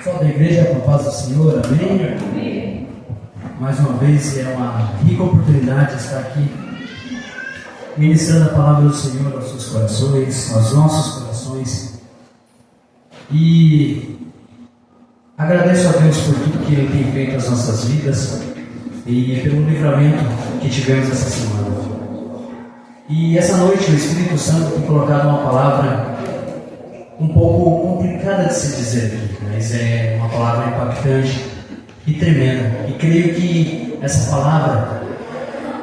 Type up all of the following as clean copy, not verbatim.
Pessoal da igreja, com a paz do Senhor, amém? Amém. Mais uma vez é uma rica oportunidade estar aqui ministrando a palavra do Senhor aos seus corações, aos nossos corações. E agradeço a Deus por tudo que Ele tem feito nas nossas vidas e pelo livramento que tivemos essa semana. E essa noite o Espírito Santo tem colocado uma palavra um pouco complicada de se dizer aqui, mas é uma palavra impactante e tremenda. E creio que essa palavra,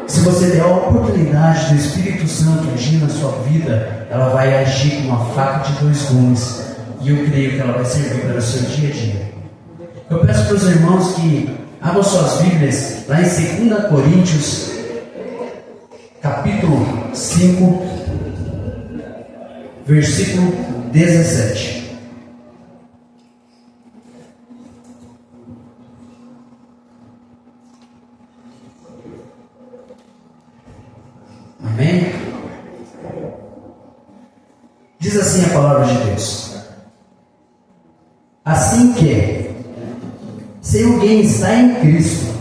se você der a oportunidade do Espírito Santo agir na sua vida, ela vai agir com uma faca de dois gumes. E eu creio que ela vai servir para o seu dia a dia. Eu peço para os irmãos que abram suas Bíblias lá em 2 Coríntios, capítulo 5, versículo 17. Amém? Diz assim a palavra de Deus: assim que, se alguém está em Cristo,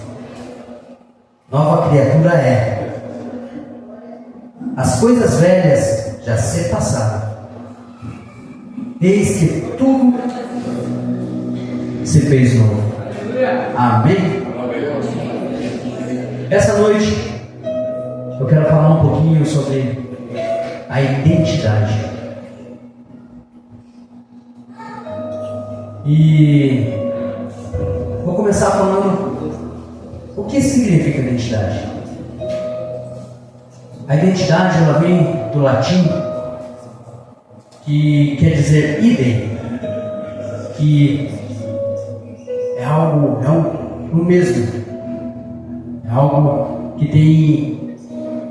nova criatura é. As coisas velhas já se passaram, eis que tudo se fez novo. Amém? Essa noite eu quero falar um pouquinho sobre a identidade. E vou começar falando o que significa identidade. A identidade ela vem do latim, que quer dizer idem, que é algo, o mesmo, é algo que tem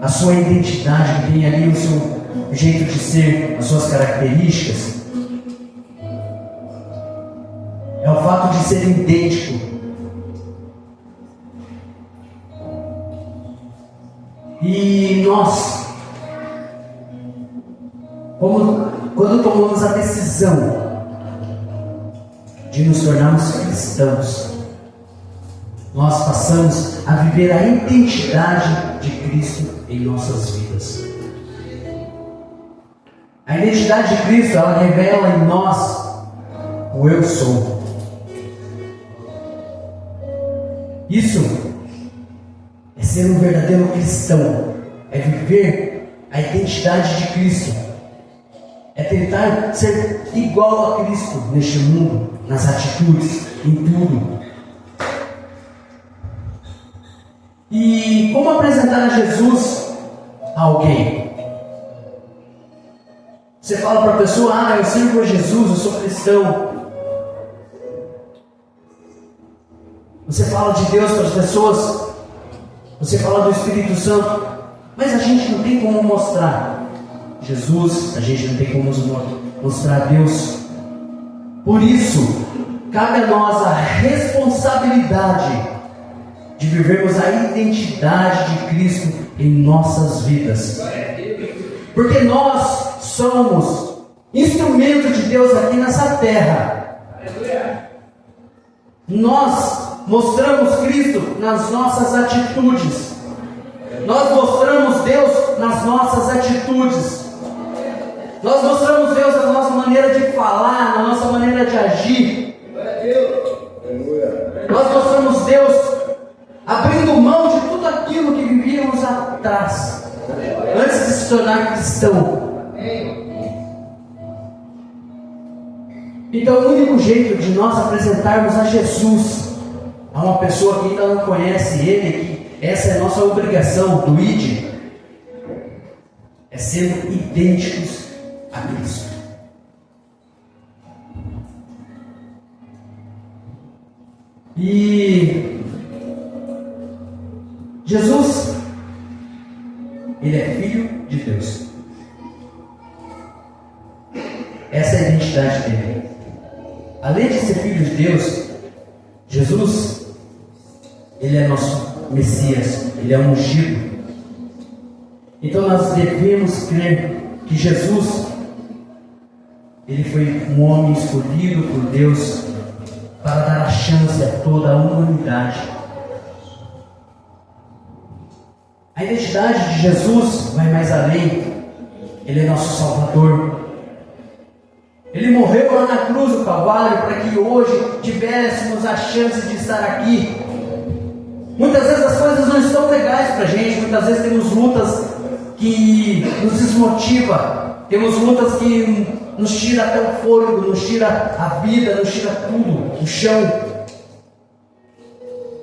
a sua identidade, que tem ali o seu jeito de ser, as suas características. É o fato de ser idêntico. E nós, quando tomamos a decisão de nos tornarmos cristãos, nós passamos a viver a identidade de Cristo em nossas vidas. A identidade de Cristo, ela revela em nós o eu sou. Isso é ser um verdadeiro cristão, é viver a identidade de Cristo, é tentar ser igual a Cristo neste mundo, nas atitudes, em tudo. E como apresentar a Jesus a alguém? Você fala para a pessoa: eu sirvo a Jesus, eu sou cristão. Você fala de Deus para as pessoas, você fala do Espírito Santo, mas a gente não tem como mostrar Jesus, a gente não tem como mostrar Deus. Por isso, cabe a nós a responsabilidade de vivermos a identidade de Cristo em nossas vidas. Porque nós somos instrumento de Deus aqui nessa terra. Nós mostramos Cristo nas nossas atitudes. Nós mostramos Deus nas nossas atitudes. Nós mostramos Deus na nossa maneira de falar, na nossa maneira de agir. Nós mostramos Deus abrindo mão de tudo aquilo que vivíamos atrás, antes de se tornar cristão. Então, o único jeito de nós apresentarmos a Jesus a uma pessoa que ainda não conhece Ele, que essa é a nossa obrigação do ID, é sermos idênticos a Cristo. E Jesus, Ele é Filho de Deus. Essa é a identidade dele. Além de ser Filho de Deus, Jesus, Ele é nosso Messias, Ele é ungido. Então nós devemos crer que Jesus, Ele foi um homem escolhido por Deus chance a toda a humanidade. A identidade de Jesus vai mais além. Ele é nosso Salvador. Ele morreu lá na cruz do Calvário para que hoje tivéssemos a chance de estar aqui. Muitas vezes as coisas não estão legais para a gente. Muitas vezes temos lutas que nos desmotiva. Temos lutas que nos tira até o fôlego, nos tira a vida, nos tira tudo, o chão.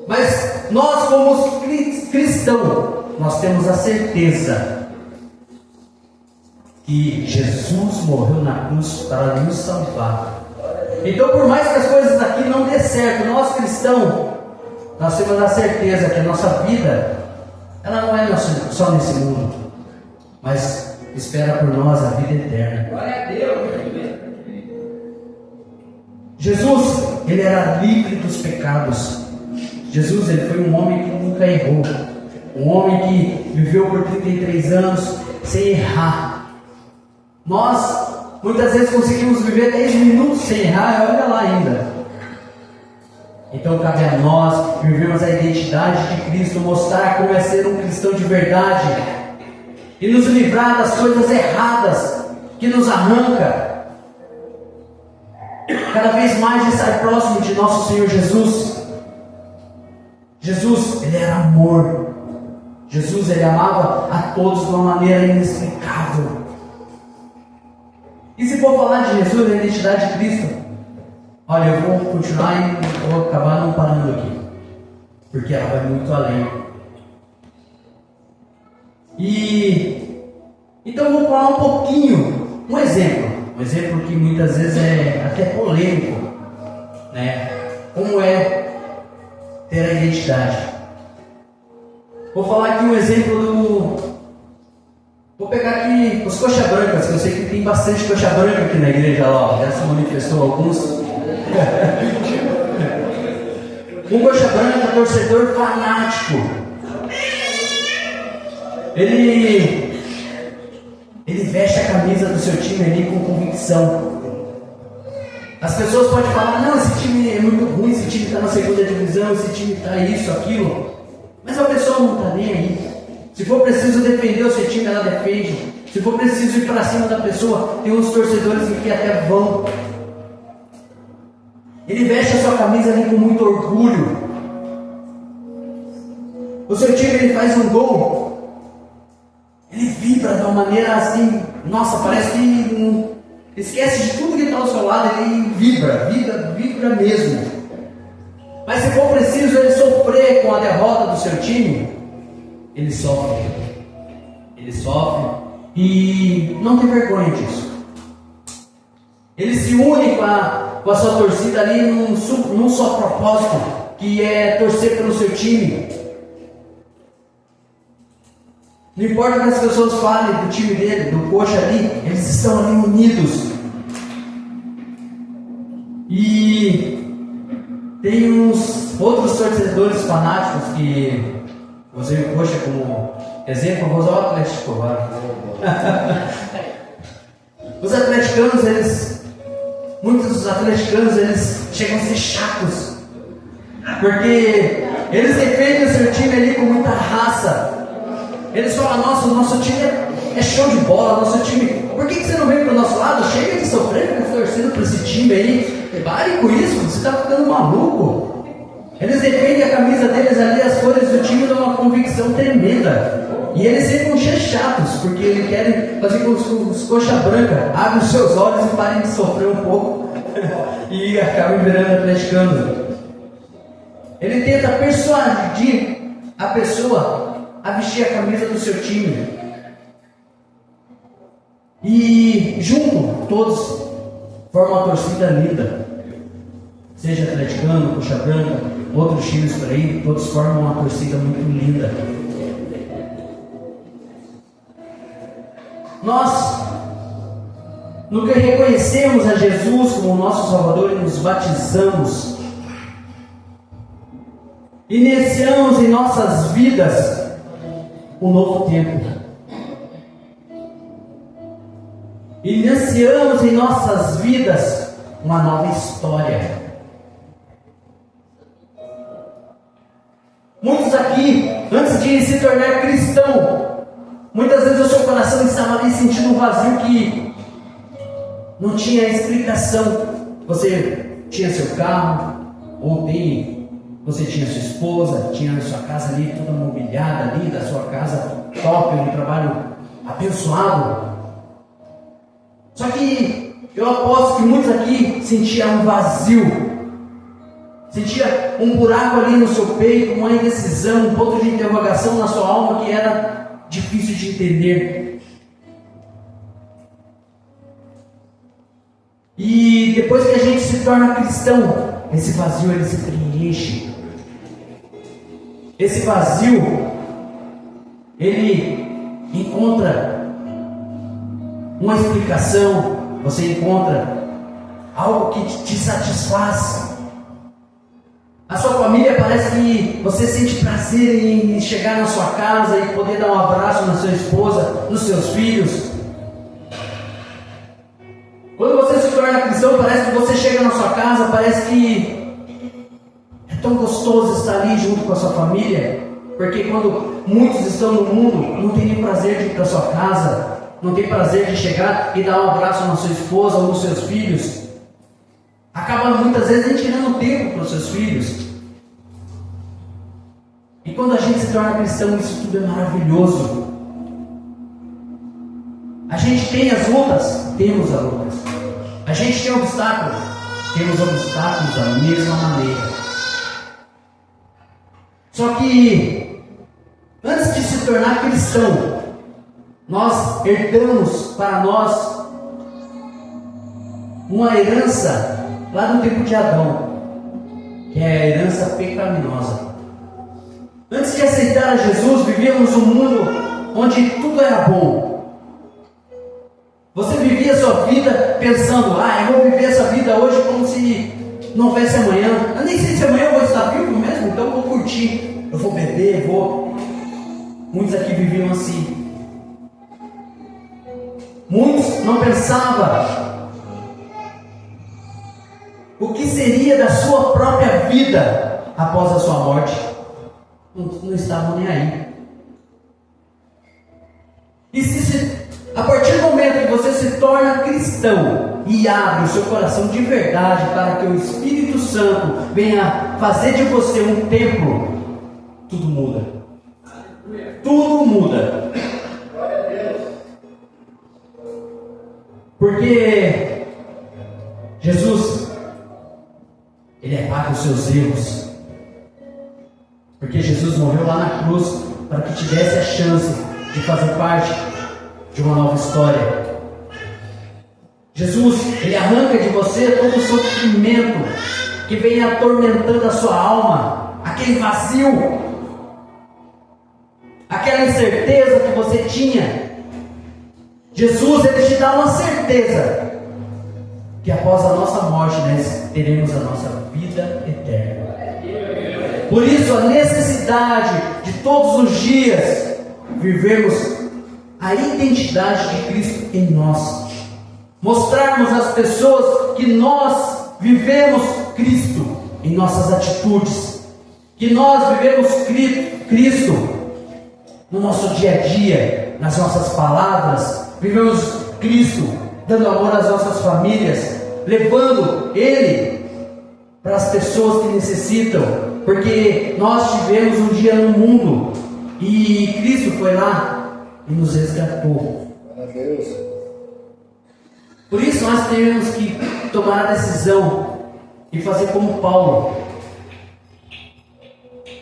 Mas nós, como cristãos, nós temos a certeza que Jesus morreu na cruz para nos salvar. Então, por mais que as coisas aqui não dê certo, nós cristãos, nós temos a certeza que a nossa vida, ela não é só nesse mundo, mas espera por nós a vida eterna. Glória a Deus. Jesus, ele era livre dos pecados. Jesus, ele foi um homem que nunca errou. Um homem que viveu por 33 anos sem errar. Nós, muitas vezes, conseguimos viver 10 minutos sem errar, olha lá ainda. Então cabe a nós vivermos a identidade de Cristo, mostrar como é ser um cristão de verdade e nos livrar das coisas erradas que nos arranca cada vez mais de estar próximo de nosso Senhor Jesus. Jesus, ele era amor. Jesus, ele amava a todos de uma maneira inexplicável. E se for falar de Jesus, da identidade de Cristo, olha, eu vou continuar e vou acabar não parando aqui, porque ela vai muito além. Então eu vou falar um pouquinho, um exemplo que muitas vezes é até polêmico, né? Como é ter a identidade. Vou falar aqui um exemplo Vou pegar aqui os coxa brancas, que eu sei que tem bastante coxa branca aqui na igreja, ó, já se manifestou alguns. Um coxa branca, torcedor fanático. Ele veste a camisa do seu time ali com convicção. As pessoas podem falar, não, esse time é muito ruim, esse time está na segunda divisão, esse time está isso, aquilo. Mas a pessoa não está nem aí. Se for preciso defender o seu time, ela defende. Se for preciso ir para cima da pessoa, tem uns torcedores que até vão. Ele veste a sua camisa ali com muito orgulho. O seu time, ele faz um gol, ele vibra de uma maneira assim, nossa, parece que esquece de tudo que está ao seu lado, ele vibra mesmo. Mas se for preciso ele sofrer com a derrota do seu time, ele sofre e não tem vergonha disso. Ele se une com a sua torcida ali num só propósito, que é torcer pelo seu time. Não importa o que as pessoas falem do time dele, do coxa ali, eles estão ali unidos. E tem uns outros torcedores fanáticos que usei o coxa como exemplo, vou usar o Atlético agora. Os atleticanos, muitos dos atleticanos, eles chegam a ser chatos, porque eles defendem o seu time ali com muita raça. Eles falam, nossa, o nosso time é show de bola, nosso time, por que você não vem pro nosso lado? Chega de sofrer, fica torcendo para esse time aí, pare com isso, você está ficando maluco. Eles defendem a camisa deles ali, as cores do time, de uma convicção tremenda. E eles sempre vão ser chatos, porque eles querem fazer com os coxa branca, abrem os seus olhos e parem de sofrer um pouco e acabam virando atleticano. Ele tenta persuadir a pessoa a vestir a camisa do seu time. E junto, todos formam uma torcida linda. Seja atleticano, coxa branca, outros times por aí, todos formam uma torcida muito linda. Nós, no que reconhecemos a Jesus como nosso Salvador e nos batizamos, iniciamos em nossas vidas um novo tempo. Iniciamos em nossas vidas uma nova história. Muitos aqui, antes de se tornar cristão, muitas vezes o seu coração estava ali sentindo um vazio que não tinha explicação. Você tinha seu carro, você tinha sua esposa, tinha a sua casa ali toda mobiliada ali, da sua casa top, um trabalho abençoado. Só que eu aposto que muitos aqui sentiam um vazio, sentia um buraco ali no seu peito, uma indecisão, um ponto de interrogação na sua alma que era difícil de entender. E depois que a gente se torna cristão, esse vazio ele se preenche. Esse vazio ele encontra uma explicação, você encontra algo que te satisfaz. A sua família parece que você sente prazer em chegar na sua casa e poder dar um abraço na sua esposa, nos seus filhos. Quando você se torna cristão, parece que você chega na sua casa, parece que é tão gostoso estar ali junto com a sua família, porque quando muitos estão no mundo, não tem nem prazer de ir para a sua casa, não tem prazer de chegar e dar um abraço na sua esposa ou nos seus filhos. Acaba muitas vezes nem tirando tempo para os seus filhos. E quando a gente se torna cristão, isso tudo é maravilhoso. A gente tem as lutas, temos as lutas. A gente tem obstáculos, temos obstáculos da mesma maneira. Só que antes de se tornar cristão, nós herdamos para nós uma herança lá no tempo de Adão, que é a herança pecaminosa. Antes de aceitar a Jesus, vivíamos um mundo onde tudo era bom. Você vivia a sua vida pensando, eu vou viver essa vida hoje como se não houvesse amanhã. Eu nem sei se amanhã eu vou estar vivo mesmo, então eu vou curtir, eu vou beber, Muitos aqui viviam assim. Muitos não pensavam o que seria da sua própria vida após a sua morte. Não estavam nem aí. E a partir do momento que você se torna cristão e abre o seu coração de verdade para que o Espírito Santo venha fazer de você um templo, tudo muda. Tudo muda. Porque Jesus, Ele apaga os seus erros. Porque Jesus morreu lá na cruz para que te desse a chance de fazer parte de uma nova história. Jesus, Ele arranca de você todo o sofrimento que vem atormentando a sua alma, aquele vazio, aquela incerteza que você tinha. Jesus, Ele te dá uma certeza que após a nossa morte nós teremos a nossa vida eterna. Por isso a necessidade de todos os dias vivermos a identidade de Cristo em nós, mostrarmos às pessoas que nós vivemos Cristo em nossas atitudes, que nós vivemos Cristo no nosso dia a dia, nas nossas palavras, vivemos Cristo dando amor às nossas famílias, levando Ele para as pessoas que necessitam, porque nós tivemos um dia no mundo e Cristo foi lá e nos resgatou. Por isso nós temos que tomar a decisão e fazer como Paulo,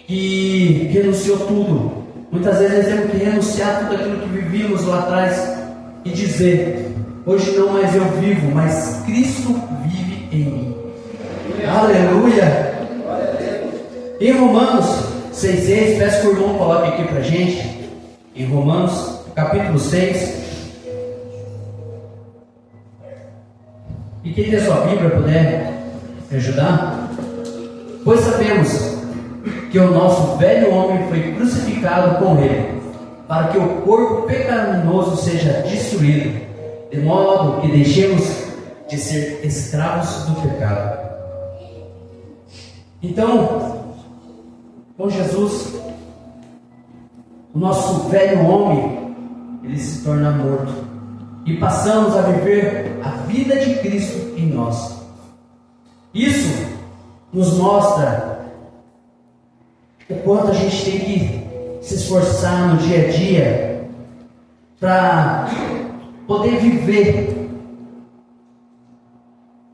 que renunciou tudo. Muitas vezes nós temos que renunciar tudo aquilo que vivíamos lá atrás e dizer: hoje não mais eu vivo, mas Cristo vive em mim. Aleluia! Em Romanos 6,6, peço que o irmão coloque aqui pra gente. Em Romanos capítulo 6. E quem tem sua Bíblia puder me ajudar? Pois sabemos que o nosso velho homem foi crucificado com Ele, para que o corpo pecaminoso seja destruído, de modo que deixemos de ser escravos do pecado. Então, Com Jesus, o nosso velho homem, ele se torna morto. E passamos a viver a vida de Cristo em nós. Isso nos mostra o quanto a gente tem que se esforçar no dia a dia para poder viver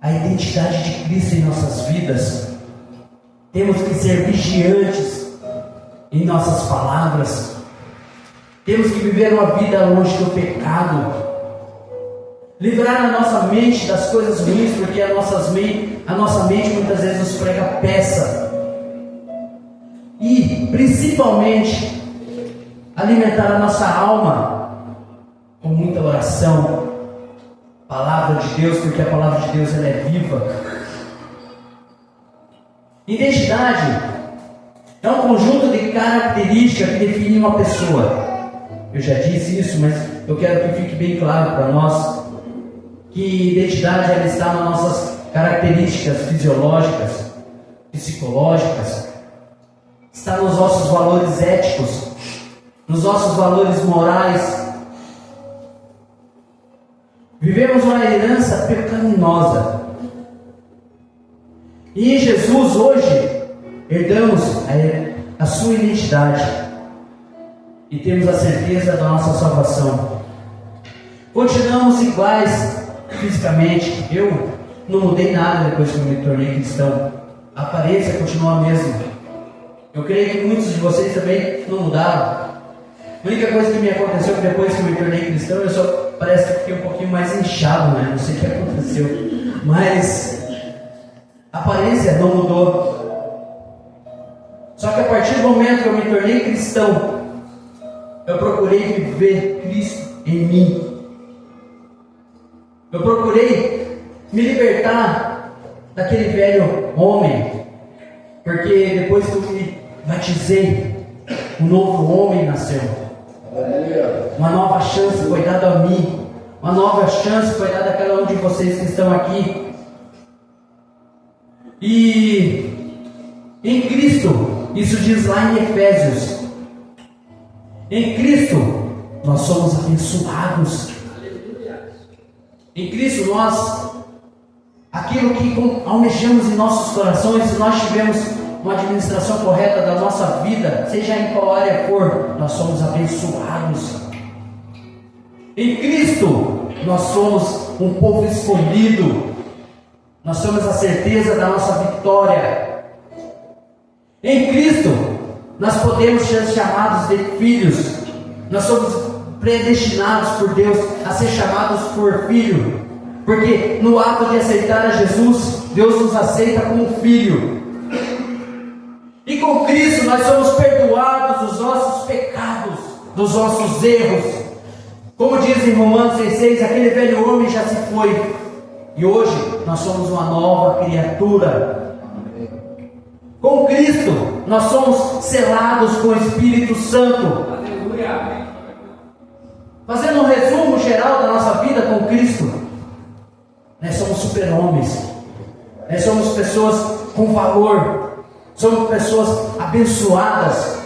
a identidade de Cristo em nossas vidas. Temos que ser vigiantes em nossas palavras. Temos que viver uma vida longe do pecado. Livrar a nossa mente das coisas ruins, porque a nossa mente muitas vezes nos prega peça. E, principalmente, alimentar a nossa alma com muita oração, palavra de Deus, porque a palavra de Deus ela é viva. Identidade é um conjunto de características que define uma pessoa. Eu já disse isso, mas eu quero que fique bem claro para nós que identidade ela está nas nossas características fisiológicas, psicológicas, está nos nossos valores éticos, nos nossos valores morais. Vivemos uma herança pecaminosa. E em Jesus hoje herdamos a sua identidade e temos a certeza da nossa salvação. Continuamos iguais fisicamente. Eu não mudei nada depois que eu me tornei cristão. A aparência continua a mesma. Eu creio que muitos de vocês também não mudaram. A única coisa que me aconteceu é que depois que eu me tornei cristão, eu só parece que fiquei um pouquinho mais inchado, né? Não sei o que aconteceu, mas a aparência não mudou. Só que a partir do momento que eu me tornei cristão, eu procurei viver Cristo em mim. Eu procurei me libertar daquele velho homem, porque depois que eu me batizei, um novo homem nasceu. Uma nova chance foi dada a mim. Uma nova chance foi dada a cada um de vocês que estão aqui. E em Cristo, isso diz lá em Efésios, em Cristo nós somos abençoados. Em Cristo nós, aquilo que almejamos em nossos corações, se nós tivermos uma administração correta da nossa vida, seja em qual área for, nós somos abençoados. Em Cristo nós somos um povo escolhido. Nós temos a certeza da nossa vitória. Em Cristo nós podemos ser chamados de filhos. Nós somos predestinados por Deus a ser chamados por filho, porque no ato de aceitar a Jesus, Deus nos aceita como filho. E com Cristo nós somos perdoados dos nossos pecados, dos nossos erros. Como diz em Romanos 6,6, aquele velho homem já se foi, e hoje nós somos uma nova criatura. Com Cristo nós somos selados com o Espírito Santo. Aleluia. Fazendo um resumo geral da nossa vida com Cristo, nós somos super-homens, nós somos pessoas com valor, somos pessoas abençoadas.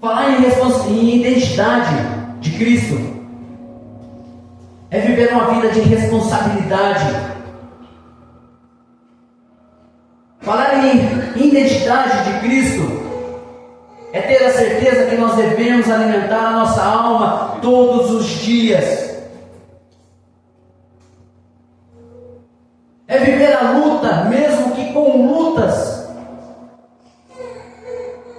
Falar em identidade de Cristo é viver uma vida de responsabilidade. Falar em identidade de Cristo é ter a certeza que nós devemos alimentar a nossa alma todos os dias. É viver a luta, mesmo que com lutas,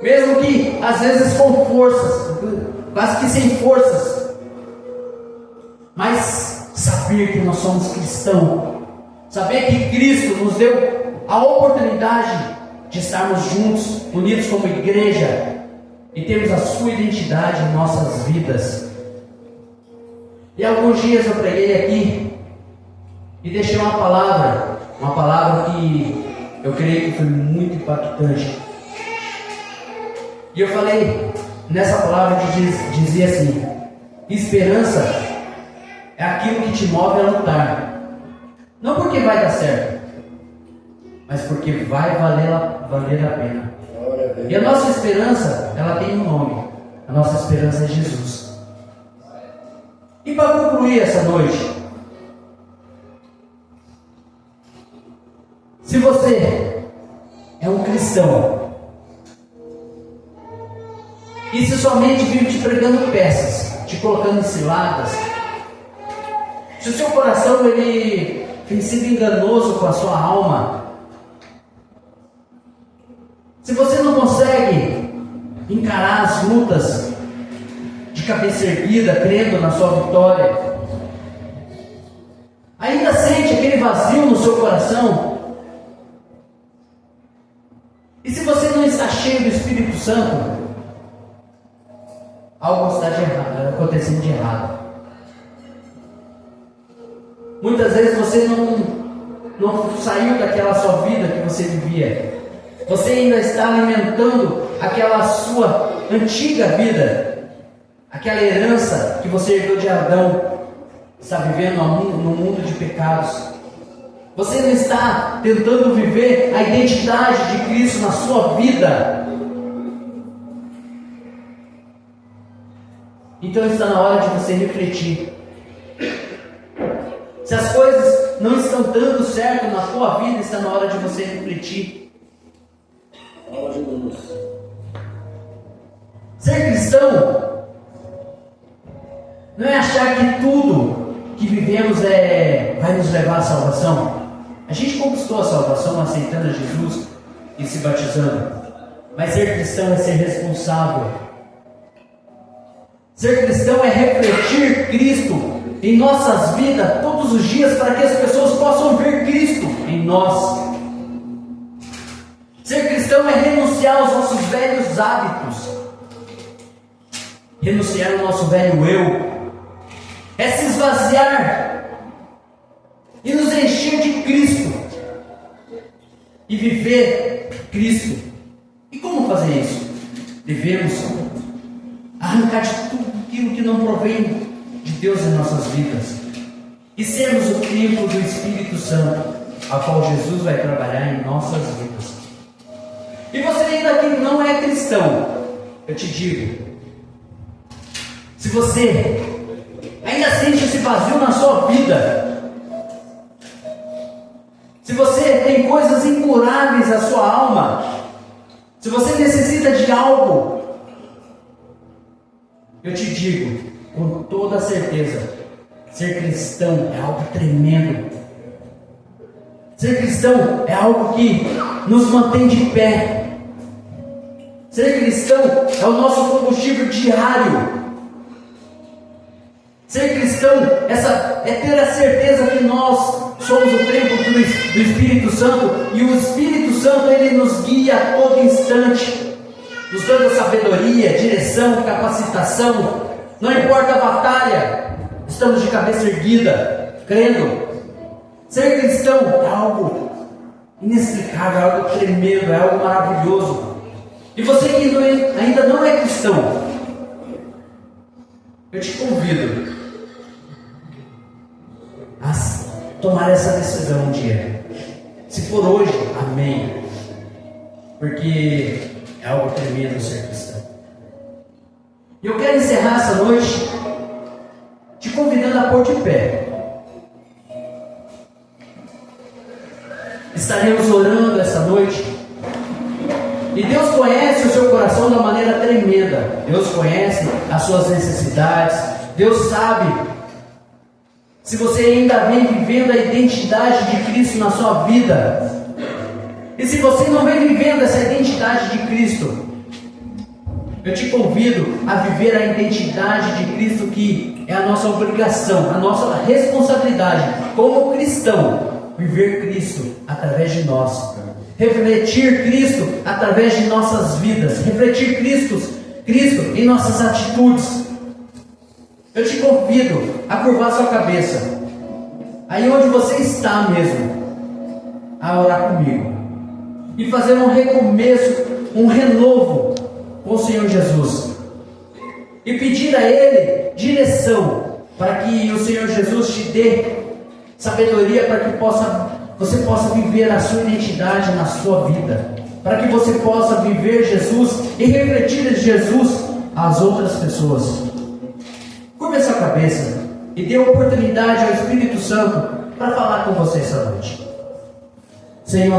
mesmo que às vezes com forças, quase que sem forças, mas saber que nós somos cristãos, saber que Cristo nos deu a oportunidade de estarmos juntos, unidos como igreja, e temos a sua identidade em nossas vidas. E alguns dias eu preguei aqui e deixei uma palavra que eu creio que foi muito impactante. E eu falei, nessa palavra que dizia assim: esperança é aquilo que te move a lutar, não porque vai dar certo, mas porque vai valer a pena. E a nossa esperança, ela tem um nome. A nossa esperança é Jesus. E para concluir essa noite, se você é um cristão e se somente vive te pregando peças, te colocando em ciladas, se o seu coração ele tem sido enganoso com a sua alma, se você não consegue encarar as lutas de cabeça erguida, crendo na sua vitória, ainda sente aquele vazio no seu coração, e se você não está cheio do Espírito Santo, algo está acontecendo de errado. Muitas vezes você não saiu daquela sua vida que você vivia. Você ainda está alimentando aquela sua antiga vida, aquela herança que você herdou de Adão, está vivendo no mundo de pecados. Você não está tentando viver a identidade de Cristo na sua vida. Então está na hora de você refletir. Se as coisas não estão dando certo na tua vida, está na hora de você refletir. Ser cristão não é achar que tudo que vivemos vai nos levar à salvação. A gente conquistou a salvação aceitando a Jesus e se batizando. Mas ser cristão é ser responsável. Ser cristão é refletir Cristo em nossas vidas todos os dias, para que as pessoas possam ver Cristo em nós. Ser cristão é renunciar aos nossos velhos hábitos, renunciar ao nosso velho eu, é se esvaziar e nos encher de Cristo e viver Cristo. E como fazer isso? Devemos arrancar de tudo aquilo que não provém de Deus em nossas vidas e sermos o templo do Espírito Santo, a qual Jesus vai trabalhar em nossas vidas. E você ainda que não é cristão, eu te digo, se você ainda sente esse vazio na sua vida, se você tem coisas incuráveis na sua alma, se você necessita de algo, eu te digo com toda certeza, ser cristão é algo tremendo. Ser cristão é algo que nos mantém de pé. Ser cristão é o nosso combustível diário. Ser cristão é ter a certeza que nós somos o templo do Espírito Santo, e o Espírito Santo ele nos guia a todo instante, nos dando sabedoria, direção, capacitação. Não importa a batalha, estamos de cabeça erguida, crendo. Ser cristão é algo inexplicável, é algo tremendo, é algo maravilhoso. E você que ainda não é cristão, eu te convido a tomar essa decisão um dia. Se for hoje, amém. Porque é algo tremendo ser cristão. E eu quero encerrar essa noite te convidando a pôr de pé. Estaremos orando essa noite. E Deus conhece o seu coração de uma maneira tremenda. Deus conhece as suas necessidades. Deus sabe se você ainda vem vivendo a identidade de Cristo na sua vida. E se você não vem vivendo essa identidade de Cristo, eu te convido a viver a identidade de Cristo, que é a nossa obrigação, a nossa responsabilidade como cristão. Viver Cristo através de nós, refletir Cristo através de nossas vidas, refletir Cristo em nossas atitudes. Eu te convido a curvar sua cabeça, aí onde você está mesmo, a orar comigo e fazer um recomeço, um renovo com o Senhor Jesus, e pedir a Ele direção, para que o Senhor Jesus te dê sabedoria para que você possa viver a sua identidade na sua vida, para que você possa viver Jesus e refletir Jesus às outras pessoas. Curva essa cabeça e dê oportunidade ao Espírito Santo para falar com você essa noite. Senhor,